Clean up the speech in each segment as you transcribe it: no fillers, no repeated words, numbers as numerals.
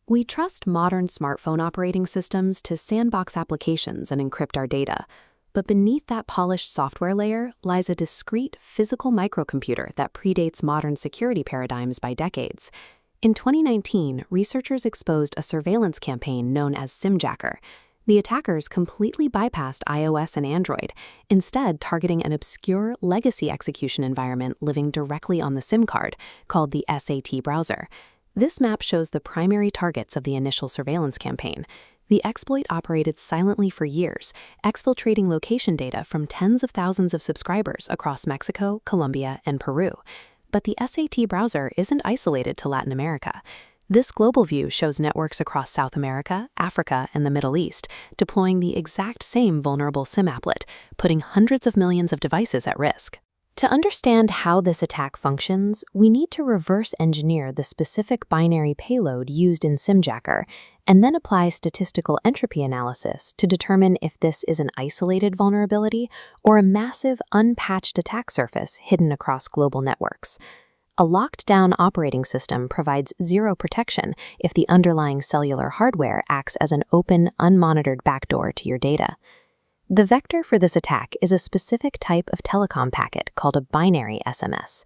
We trust modern smartphone operating systems to sandbox applications and encrypt our data. But beneath that polished software layer lies a discrete physical microcomputer that predates modern security paradigms by decades. In 2019, researchers exposed a surveillance campaign known as Simjacker. The attackers completely bypassed iOS and Android, instead targeting an obscure legacy execution environment living directly on the SIM card, called the SAT browser. This map shows the primary targets of the initial surveillance campaign. The exploit operated silently for years, exfiltrating location data from tens of thousands of subscribers across Mexico, Colombia, and Peru. But the SAT browser isn't isolated to Latin America. This global view shows networks across South America, Africa, and the Middle East, deploying the exact same vulnerable SIM applet, putting hundreds of millions of devices at risk. To understand how this attack functions, we need to reverse engineer the specific binary payload used in Simjacker, and then apply statistical entropy analysis to determine if this is an isolated vulnerability or a massive, unpatched attack surface hidden across global networks. A locked-down operating system provides zero protection if the underlying cellular hardware acts as an open, unmonitored backdoor to your data. The vector for this attack is a specific type of telecom packet called a binary SMS.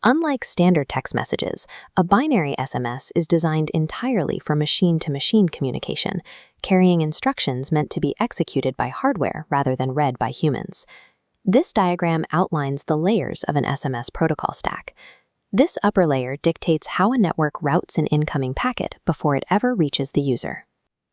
Unlike standard text messages, a binary SMS is designed entirely for machine-to-machine communication, carrying instructions meant to be executed by hardware rather than read by humans. This diagram outlines the layers of an SMS protocol stack. This upper layer dictates how a network routes an incoming packet before it ever reaches the user.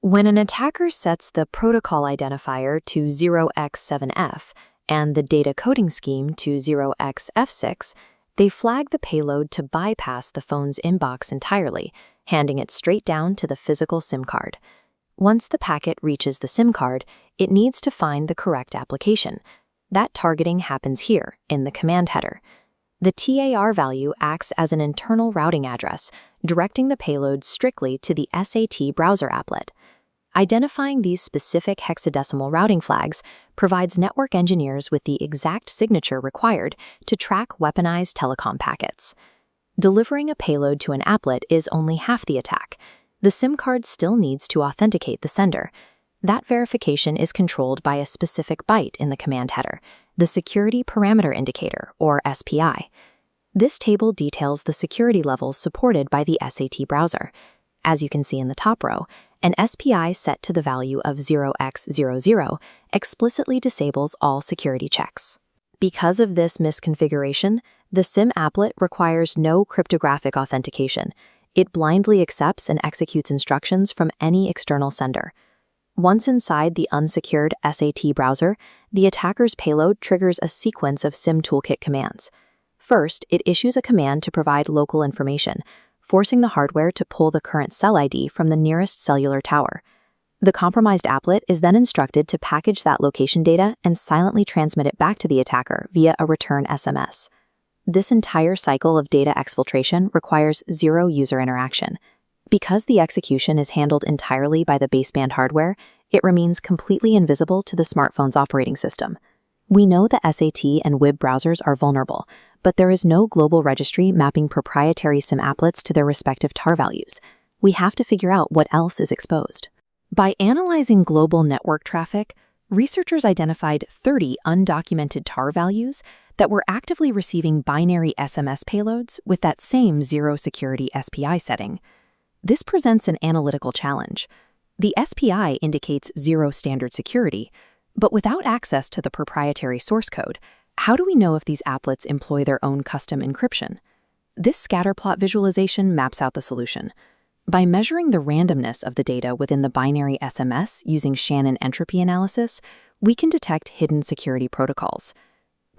When an attacker sets the protocol identifier to 0x7f and the data coding scheme to 0xf6, they flag the payload to bypass the phone's inbox entirely, handing it straight down to the physical SIM card. Once the packet reaches the SIM card, it needs to find the correct application. That targeting happens here, in the command header. The TAR value acts as an internal routing address, directing the payload strictly to the SAT browser applet. Identifying these specific hexadecimal routing flags provides network engineers with the exact signature required to track weaponized telecom packets. Delivering a payload to an applet is only half the attack. The SIM card still needs to authenticate the sender. That verification is controlled by a specific byte in the command header, the Security Parameter Indicator, or SPI. This table details the security levels supported by the SAT browser. As you can see in the top row, an SPI set to the value of 0x00 explicitly disables all security checks. Because of this misconfiguration, the SIM applet requires no cryptographic authentication. It blindly accepts and executes instructions from any external sender. Once inside the unsecured SAT browser, the attacker's payload triggers a sequence of SIM toolkit commands. First, it issues a command to provide local information, forcing the hardware to pull the current cell ID from the nearest cellular tower. The compromised applet is then instructed to package that location data and silently transmit it back to the attacker via a return SMS. This entire cycle of data exfiltration requires zero user interaction. Because the execution is handled entirely by the baseband hardware, it remains completely invisible to the smartphone's operating system. We know that SAT and WIB browsers are vulnerable, but there is no global registry mapping proprietary SIM applets to their respective TAR values. We have to figure out what else is exposed. By analyzing global network traffic, researchers identified 30 undocumented TAR values that were actively receiving binary SMS payloads with that same zero security SPI setting. This presents an analytical challenge. The SPI indicates zero standard security, but without access to the proprietary source code, how do we know if these applets employ their own custom encryption? This scatterplot visualization maps out the solution. By measuring the randomness of the data within the binary SMS using Shannon entropy analysis, we can detect hidden security protocols.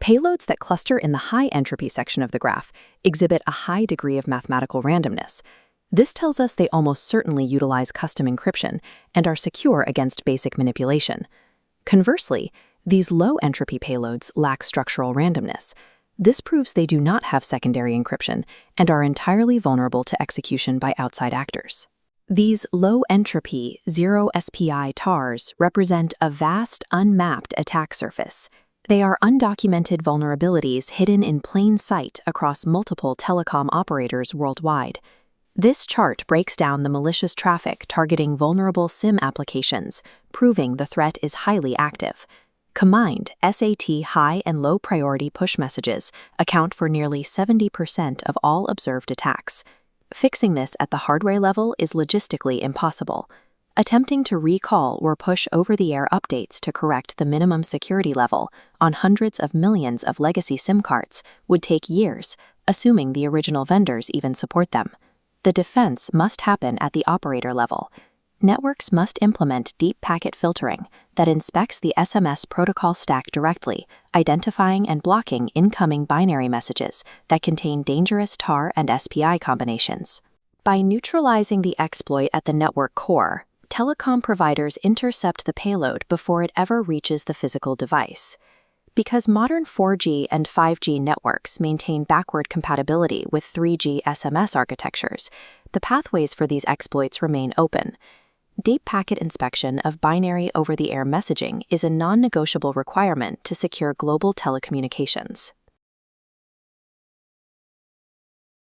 Payloads that cluster in the high entropy section of the graph exhibit a high degree of mathematical randomness. This tells us they almost certainly utilize custom encryption and are secure against basic manipulation. Conversely, these low-entropy payloads lack structural randomness. This proves they do not have secondary encryption and are entirely vulnerable to execution by outside actors. These low-entropy, zero SPI TARs represent a vast, unmapped attack surface. They are undocumented vulnerabilities hidden in plain sight across multiple telecom operators worldwide. This chart breaks down the malicious traffic targeting vulnerable SIM applications, proving the threat is highly active. Combined, SAT high and low priority push messages account for nearly 70% of all observed attacks. Fixing this at the hardware level is logistically impossible. Attempting to recall or push over-the-air updates to correct the minimum security level on hundreds of millions of legacy SIM cards would take years, assuming the original vendors even support them. The defense must happen at the operator level. Networks must implement deep packet filtering that inspects the SMS protocol stack directly, identifying and blocking incoming binary messages that contain dangerous TAR and SPI combinations. By neutralizing the exploit at the network core, telecom providers intercept the payload before it ever reaches the physical device. Because modern 4G and 5G networks maintain backward compatibility with 3G SMS architectures, the pathways for these exploits remain open. Deep packet inspection of binary over-the-air messaging is a non-negotiable requirement to secure global telecommunications.